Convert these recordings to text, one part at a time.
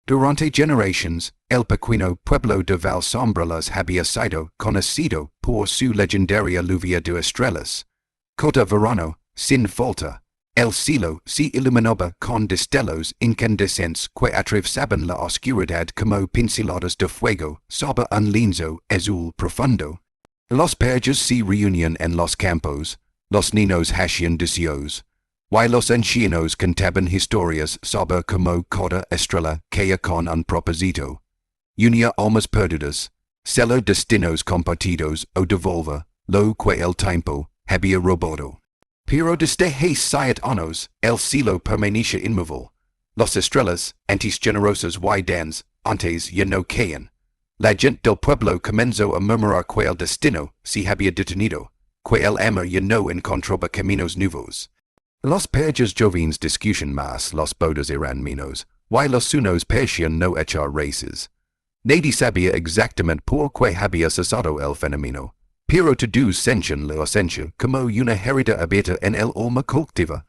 Durante generations, el pequeño pueblo de Valsombrelas había sido conocido por su legendaria lluvia de estrellas. Cada verano, sin falta, el cielo se iluminaba con destellos incandescentes que atravesaban la oscuridad como pinceladas de fuego sobre un lienzo azul profundo. Los perros se reunían en los campos, los niños hacían deseos, y los ancianos cantaban historias sobre como cada estrella caía con un propósito. Unía almas perdidas, sella destinos compartidos o devolver lo que el tiempo había robado. Pero desde hace 7 años, el cielo permanecía inmóvil. Las estrellas, antes generosas y dans, antes ya no caían. La gente del pueblo comenzó a murmurar que el destino se había detenido, que el amor ya no encontraba caminos nuevos. Los perros jóvenes discutían más, los bodas eran menos, y los unos parecían no echar raíces. Nadie sabía exactamente por qué había cesado el fenómeno, pero todos sentían la ausencia como una herida abierta en el alma colectiva.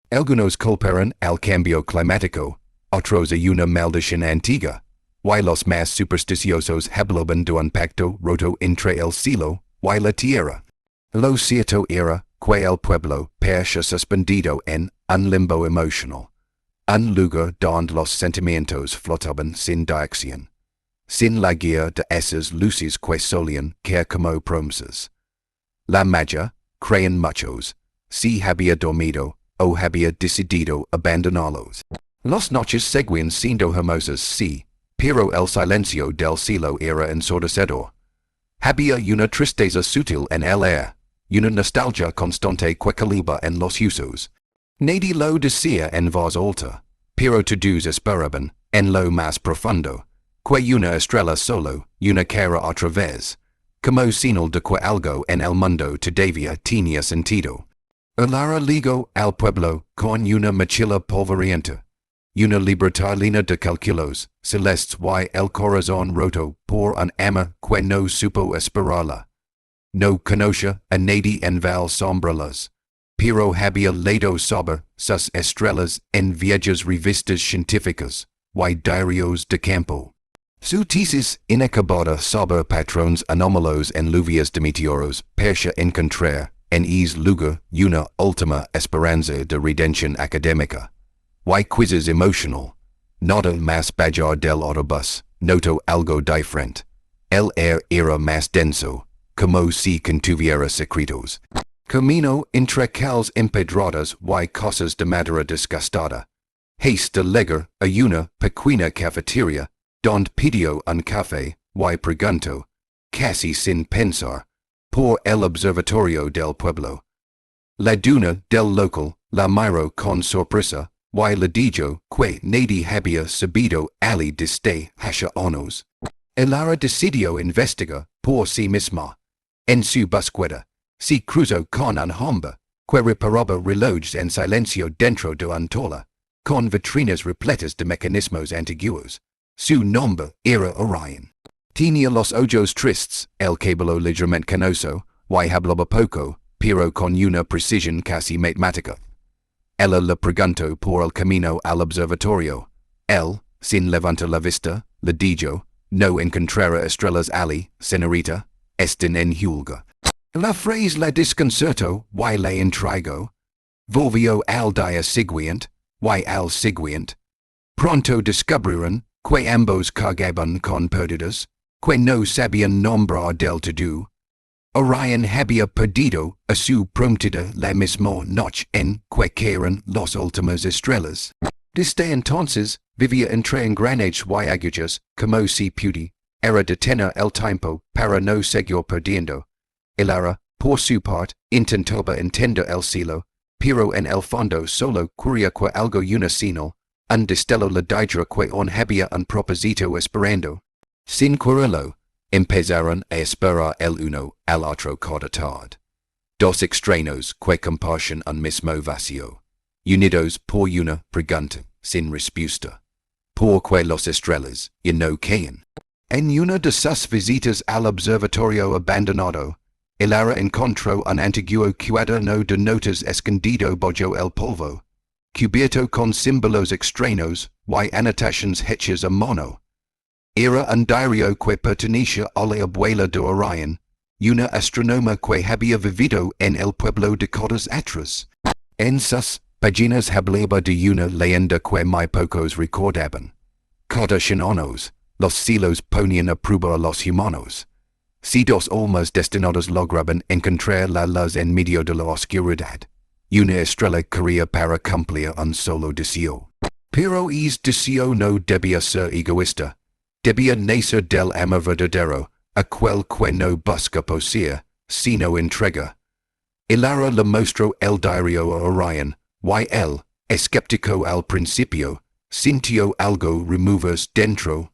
Algunos culparon al cambio climático, otros a una maldición antigua, y los más supersticiosos hablaban de un pacto roto entre el cielo y la tierra. Lo cierto era que el pueblo parecía suspendido en un limbo emocional, un lugar donde los sentimientos flotaban sin dirección, sin la guía de esas luces que solían caer como promesas. La magia, creían muchos, se había dormido o había decidido abandonarlos. Las noches seguían siendo hermosas, sí, pero el silencio del cielo era ensordecedor. Había una tristeza sutil en el aire, una nostalgia constante que calaba en los usos. Nadie lo decía en voz alta, pero todos esperaban, en lo más profundo, que una estrella solo, una cara otra vez, como señal de que algo en el mundo todavía tenía sentido. Alara ligó al pueblo con una mochila polvorienta, una libertad llena de cálculos celestes y el corazón roto por un amor que no supo esperarla. No conocía a nadie en Valsombrelas, pero había leído sobre sus estrellas en viejas revistas científicas y diarios de campo. Su tesis inacabada sobre patrones anómalos en lluvias de meteoros parecía encontrar en ese lugar una última esperanza de redención académica. Y quizzes emocional. Nada más bajar del autobús, noto algo diferente. El aire era más denso, como si contuviera secretos. Camino entre calles empedradas y cosas de madera desgastada. Haste de llegar a una pequeña cafetería, donde pidió un café, y preguntó, casi sin pensar, por el observatorio del pueblo. La duna del local la miró con sorpresa, y le dijo que nadie había sabido allí desde hace años. Elara decidió investigar por sí misma. En su búsqueda, se cruzó con un hombre que reparaba relojes en silencio dentro de un tola, con vitrinas repletas de mecanismos antiguos. Su nombre era Orion. Tenía los ojos tristes, el cabello ligeramente canoso, y hablaba poco, pero con una precisión casi matemática. Ella le preguntó por el camino al observatorio. Él, sin levantar la vista, le dijo, no encontrará estrellas allí, señorita, están en huelga. La frase la desconcertó y la intrigó. Volvió al día siguiente, y al siguiente. Pronto descubrieron que ambos cargaban con pérdidas, que no sabían nombrar del todo. Orion había perdido a su prometida la misma noche en que cayeron las últimas estrellas. Desde entonces, vivía entre engranajes y agujas, como si pudiera detener el tiempo para no seguir perdiendo. Elara, por su parte, intentaba entender el cielo, pero en el fondo solo quería que algo una señal, un destello le dijera que aún había un propósito esperando. Sin quererlo, empezaron a esperar el uno al otro cada tarde. Dos extraños que comparten un mismo vacío, unidos por una pregunta sin respuesta. ¿Por qué las estrellas ya no caen? En una de sus visitas al observatorio abandonado, Elara encontró un antiguo cuaderno de notas escondido bajo el polvo, cubierto con símbolos extraños y anotations hechas a mano. Era un diario que pertenecía a la abuela de Orion, una astrónoma que había vivido en el pueblo de décadas atrás. En sus páginas hablaba de una leyenda que muy pocos recordaban. Cada años, los cielos ponían a prueba a los humanos. Si dos almas destinadas lograban encontrar la luz en medio de la oscuridad, una estrella quería para cumplir un solo deseo. Pero ese deseo no debía ser egoísta. Debía nacer del amor verdadero, aquel que no busca poseer, sino entrega. Hilara le mostró el diario a Orion, y él, escéptico al principio, sintió algo removerse dentro.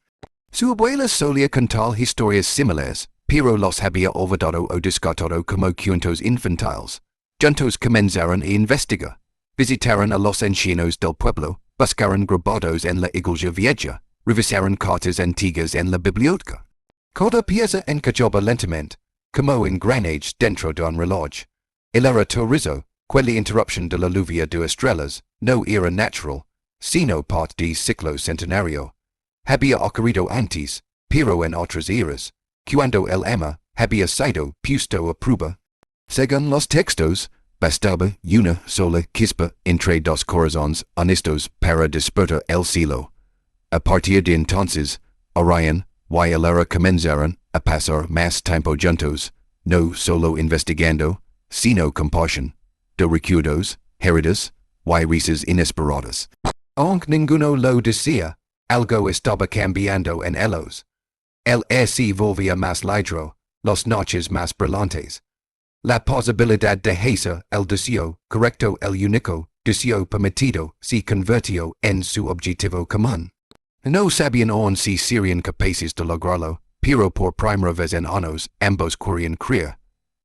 Su abuela solía contar historias similares, pero los había olvidado o descartado como cuentos infantiles. Juntos comenzaron a investigar. Visitaron a los ancianos del pueblo, buscaron grabados en la iglesia vieja, revisaron cartas antiguas en la biblioteca. Cada pieza encajaba lentamente, como engranajes dentro de un reloj. Hilara teorizó que la interrupción de la lluvia de estrellas no era natural, sino parte del ciclo centenario. Había ocurrido antes, pero en otras eras, cuando el amor había sido puesto a prueba. Según los textos, bastaba una sola chispa entre dos corazones honestos para despertar el cielo. A partir de entonces, Orion y Hilara comenzaron a pasar más tiempo juntos, no solo investigando, sino con pasión, de recuerdos, heridas, y risas inesperadas. Aunque ninguno lo decía, algo estaba cambiando en ellos. El air se volvía más ligero, las noches más brillantes. La posibilidad de hacer el deseo correcto, el único deseo permitido, se convirtió en su objetivo común. No sabían aún si serían capaces de lograrlo, pero por primera vez en años ambos querían creer.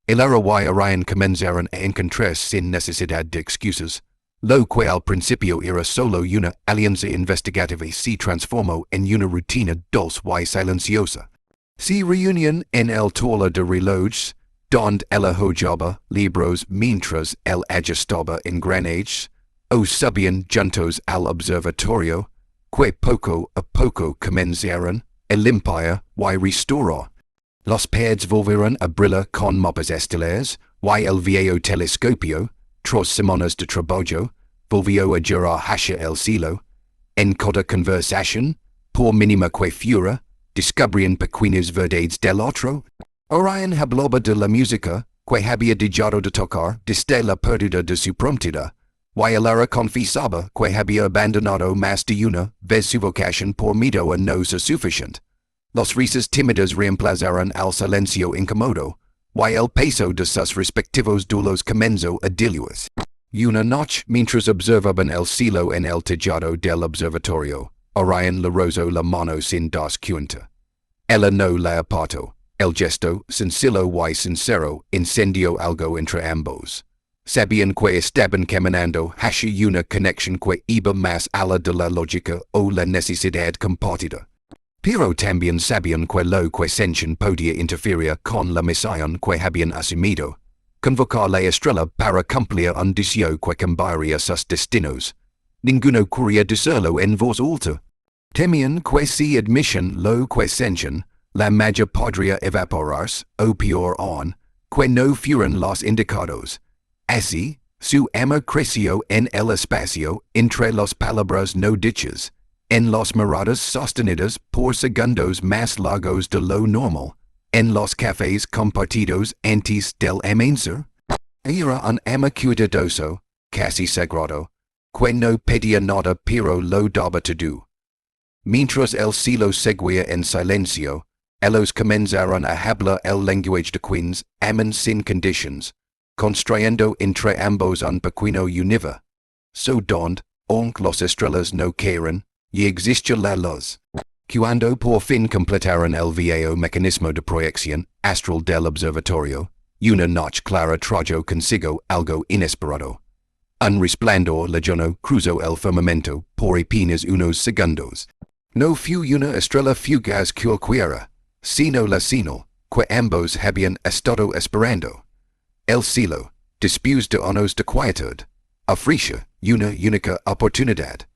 Hilara y Orion comenzaron a encontrarse sin necesidad de excusas. Lo que al principio era solo una alianza investigativa se transformó en una rutina dulce y silenciosa. Se reunían en el taller de relojes, donde ella hojaba libros mientras él ajustaba engranajes, o subían juntos al observatorio, que poco a poco comenzaron a limpiar y restaurar. Los pads volvieron a brillar con mapas estelares, y el viejo telescopio, tras semanas de trabajo, volvió a girar hacia el cielo. En cada conversación, por mínima que fuera, descubrían pequeñas verdades del otro. Orion hablaba de la música, que había dejado de tocar desde la pérdida de su prometida, y Hilara confesaba que había abandonado más de una vez su vocación por miedo a no ser suficiente. Las risas tímidas reemplazaron al silencio incómodo, y el peso de sus respectivos duelos comenzó a diluirse. Una noche, mientras observaban el cielo en el tejado del observatorio, Orion le rozó la mano sin das cuenta. Ella no la apartó. El gesto, sencillo y sincero, encendió algo entre ambos. Sabían que estaban caminando hacia una conexión que iba más allá de la lógica o la necesidad compartida. Pero también sabían que lo que sentían podía interferir con la misión que habían asumido. Convocar la estrella para cumplir un deseo que cambiaría sus destinos. Ninguno quería decirlo en voz alta. Temían que si admitían lo que sentían, la magia podría evaporarse, o peor aún, que no fueran los indicados. Así, su amor creció en el espacio entre las palabras no dichas, en las miradas sostenidas por segundos más largos de lo normal, en los cafés compartidos antes del amanecer. Era un amor cuidadoso, casi sagrado, que no pedía nada pero lo daba todo. Mientras el cielo seguía en silencio, ellos comenzaron a hablar el lenguaje de quienes aman sin condiciones, construyendo entre ambos un pequeño universo. So donde, aunque las estrellas no caeran, y existe la luz. Cuando por fin completaron el viejo mecanismo de proyección astral del observatorio, una noche clara trajo consigo algo inesperado. Un resplandor lejano cruzó el firmamento por apenas unos segundos. No fue una estrella fugaz cualquiera, sino la señal que ambos habían estado esperando. El cielo, después de años de quietud, ofrecía una única oportunidad.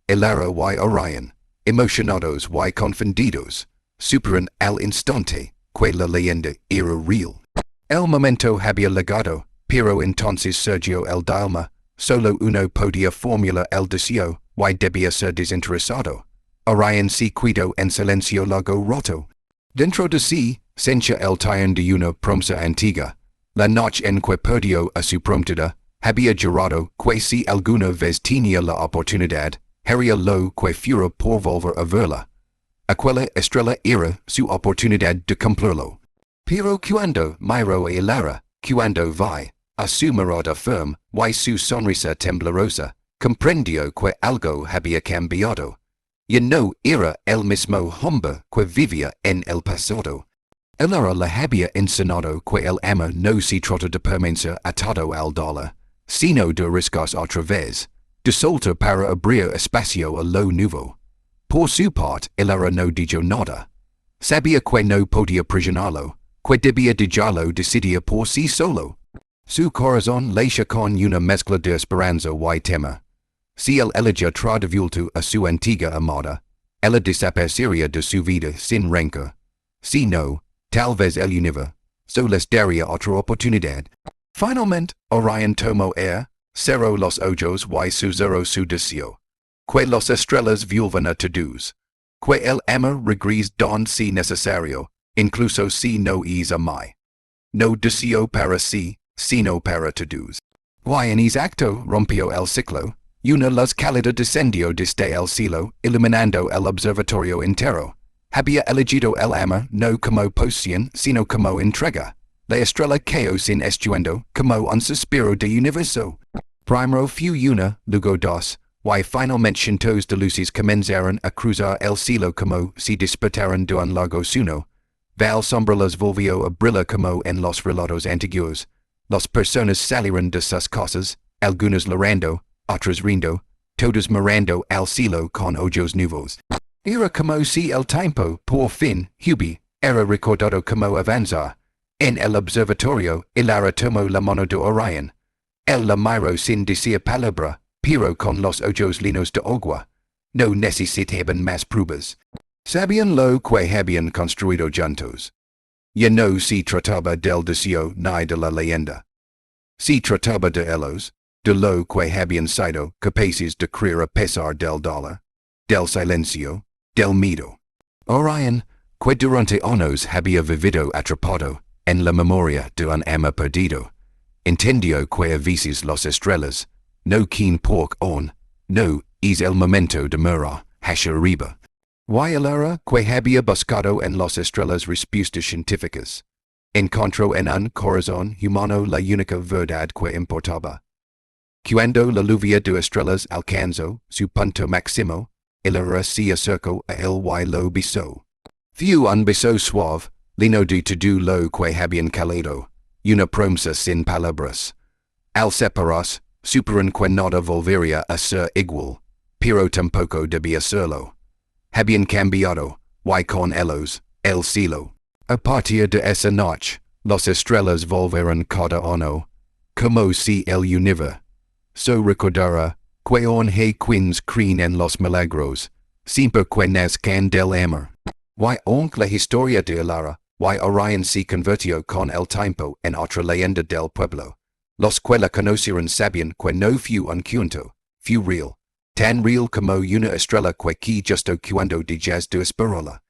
Elara y Orion, emocionados y confundidos, superan al instante, que la leyenda era real. El momento había llegado, pero entonces surgió el dilema, solo uno podía formular el deseo, y debía ser desinteresado. Orion se quedó en silencio largo roto. Dentro de sí, sentía el tirón de una promesa antigua. La noche en que perdió a su prometida, había jurado que si alguna vez tenía la oportunidad, haría lo que fuera por volver a verla. Aquella estrella era su oportunidad de cumplirlo. Pero cuando miró a Elara, cuando vi a su mirada firme y su sonrisa temblorosa, comprendió que algo había cambiado. Ya no era el mismo hombre que vivía en el pasado. Elara le había enseñado que el amor no se trata de permanecer atado al dolor, sino de arriesgarse otra vez, de soltar para abrir espacio a lo nuevo. Por su parte, Elara no dijo nada. Sabía que no podía presionarlo, que debía dejarlo decidir por sí solo. Su corazón latía con una mezcla de esperanza y temor. Si él elegía traer de vuelta a su antigua amada, ella desaparecería de su vida sin rencor. Si no, tal vez el universo les daría otra oportunidad. Finalmente, Orion tomó air, cerró los ojos y susurró su deseo. Que los estrellas vuelvan a todos. Que el amor regrese donde si necesario, incluso si no es a mí. No deseo para sí, sino para todos. Y en ese acto rompió el ciclo. Una luz cálida descendió desde el cielo, iluminando el observatorio entero. Había elegido el amor no como posición, sino como entrega. La estrella cayó sin estruendo, como un suspiro de universo. Primero fue una, luego dos, y finalmente cientos de luces comenzaron a cruzar el cielo como si despertaran de un largo sueño. Val sombras volvió a brillar como en los relatos antiguos. Las personas salieron de sus casas, algunas llorando, otras riendo, todos mirando al cielo con ojos nuevos. Era como si el tiempo, por fin, era recordado como avanzar. En el observatorio, Elara tomó la mano de Orion. Él la miró sin decir palabra, pero con los ojos llenos de agua. No necesitaban más pruebas. Sabían lo que habían construido juntos. Ya no se trataba del deseo ni de la leyenda. Se trataba de ellos, de lo que habían sido capaces de creer a pesar del dolor, del silencio, del miedo. Orion, que durante años había vivido atrapado en la memoria de un amor perdido, entendió que a veces las estrellas, no quien por on, no es el momento de mirar hacia arriba. Y Elara, que había buscado en las estrellas respuestas científicas, encontró en un corazón humano la única verdad que importaba. Cuando la lluvia de estrellas alcanzó su punto máximo, Elara se acercó a él y lo besó. Fue un beso suave, lleno de todo lo que habían calado, una promesa sin palabras. Al separarse, supieron que nada volvería a ser igual, pero tampoco debía serlo. Habían cambiado, y con ellos, el cielo. A partir de esa noche, las estrellas volveron cada año, como si el universo so recordara que hay quienes creen en los milagros, siempre que nazcan del amor. Y aunque la historia de Elara y Orion se convirtió con el tiempo en otra leyenda del pueblo, los que la conocieron sabían que no fue un cuento, fue real, tan real como una estrella que justo cuando dejas de esperarla.